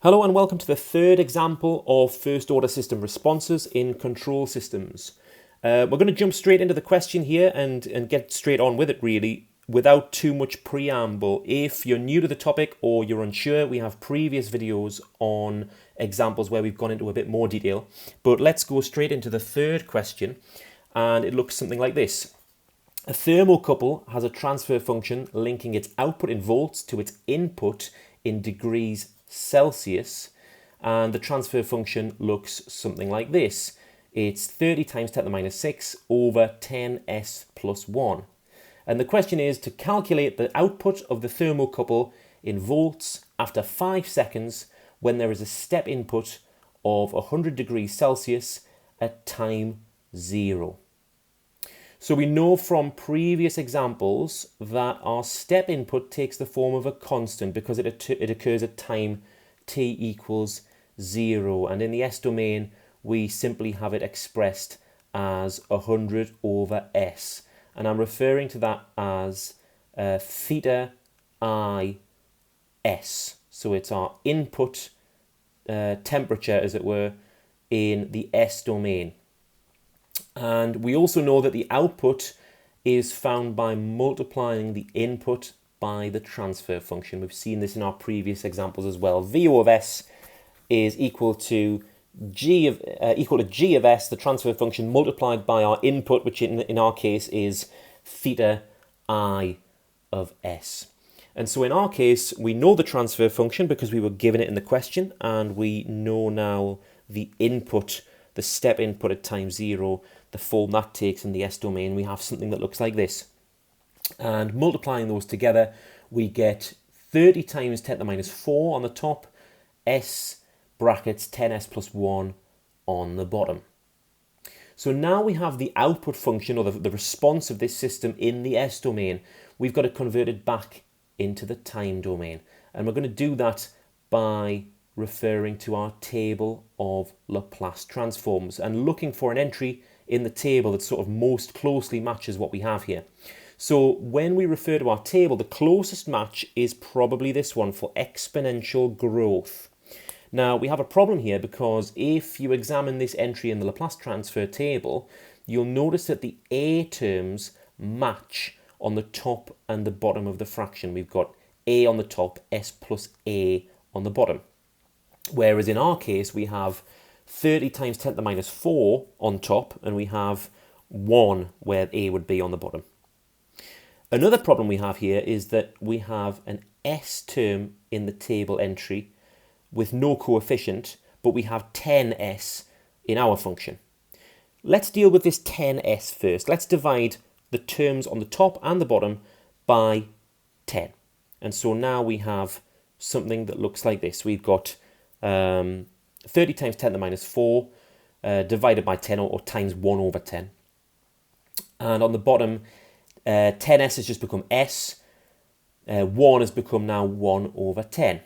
Hello and welcome to the third example of first order system responses in control systems. We're going to jump straight into the question here and get straight on with it really without too much preamble. If you're new to the topic or you're unsure, we have previous videos on examples where we've gone into a bit more detail. But let's go straight into the third question, and it looks something like this. A thermocouple has a transfer function linking its output in volts to its input in degrees Celsius, and the transfer function looks something like this. It's 30 times 10 to the minus 6 over 10s plus 1. And the question is to calculate the output of the thermocouple in volts after 5 seconds when there is a step input of 100 degrees Celsius at time 0. So we know from previous examples that our step input takes the form of a constant because it occurs at time t equals 0. And in the S domain, we simply have it expressed as 100 over S. And I'm referring to that as theta I S. So it's our input temperature, as it were, in the S domain. And we also know that the output is found by multiplying the input by the transfer function. We've seen this in our previous examples as well. VO of S is equal to G of S, the transfer function, multiplied by our input, which in our case is theta I of S. And so in our case, we know the transfer function because we were given it in the question, and we know now the input, the step input at time 0, the form that takes in the S domain. We have something that looks like this. And multiplying those together, we get 30 times 10 to the minus 4 on the top, S brackets 10s plus 1 on the bottom. So now we have the output function, or the response of this system in the S domain. We've got to convert it back into the time domain. And we're going to do that by referring to our table of Laplace transforms and looking for an entry in the table that sort of most closely matches what we have here. So when we refer to our table, the closest match is probably this one for exponential growth. Now we have a problem here because if you examine this entry in the Laplace transfer table, you'll notice that the A terms match on the top and the bottom of the fraction. We've got A on the top, S plus A on the bottom. Whereas in our case, we have 30 times 10 to the minus 4 on top, and we have 1 where A would be on the bottom. Another problem we have here is that we have an S term in the table entry with no coefficient, but we have 10s in our function. Let's deal with this 10s first. Let's divide the terms on the top and the bottom by 10. And so now we have something that looks like this. We've got 30 times 10 to the minus 4 divided by 10, or times 1 over 10. And on the bottom, 10s has just become s. 1 has become now 1 over 10.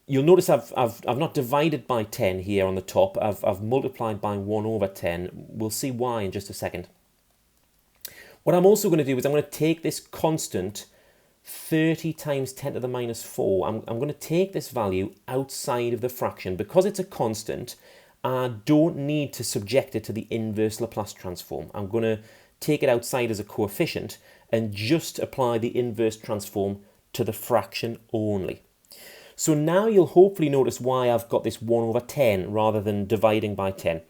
You'll notice I've not divided by 10 here on the top. I've multiplied by 1 over 10. We'll see why in just a second. What I'm also going to do is I'm going to take this constant 30 times 10 to the minus 4. I'm going to take this value outside of the fraction. Because it's a constant, I don't need to subject it to the inverse Laplace transform. I'm going to take it outside as a coefficient and just apply the inverse transform to the fraction only. So now you'll hopefully notice why I've got this 1 over 10 rather than dividing by 10.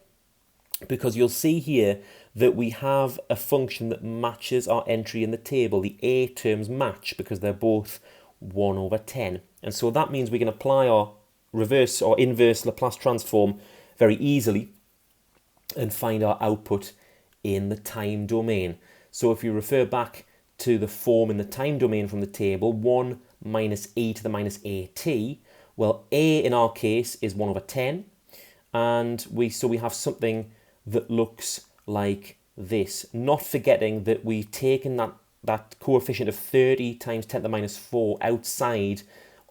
Because you'll see here that we have a function that matches our entry in the table. The A terms match because they're both 1 over 10. And so that means we can apply our reverse or inverse Laplace transform very easily and find our output in the time domain. So if you refer back to the form in the time domain from the table, 1 minus e to the minus at, well, a in our case is 1 over 10, and we have something that looks like this, not forgetting that we've taken that coefficient of 30 times 10 to the minus 4 outside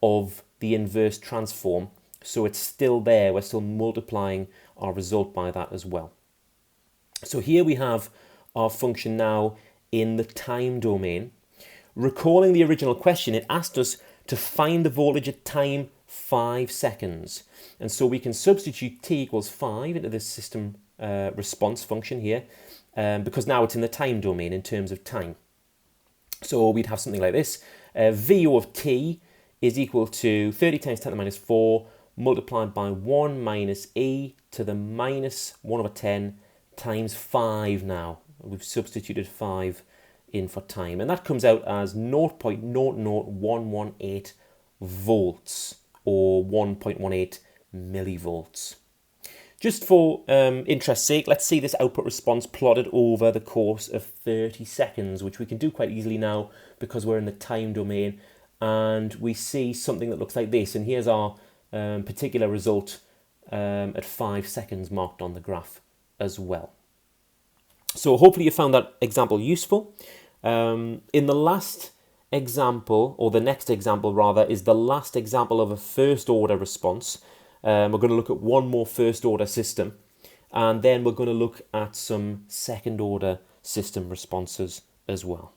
of the inverse transform, so it's still there. We're still multiplying our result by that as well. So here we have our function now in the time domain. Recalling the original question, it asked us to find the voltage at time 5 seconds. And so we can substitute t equals 5 into this system response function here, because now it's in the time domain in terms of time. So we'd have something like this. VO of t is equal to 30 times 10 to the minus 4 multiplied by 1 minus e to the minus 1 over 10 times 5 now. We've substituted 5 in for time. And that comes out as 0.00118 volts, or 1.18 millivolts. Just for interest's sake, let's see this output response plotted over the course of 30 seconds, which we can do quite easily now because we're in the time domain. And we see something that looks like this. And here's our particular result at 5 seconds marked on the graph as well. So hopefully you found that example useful. In the last example, or the next example rather, is the last example of a first order response. We're going to look at one more first order system, and then we're going to look at some second order system responses as well.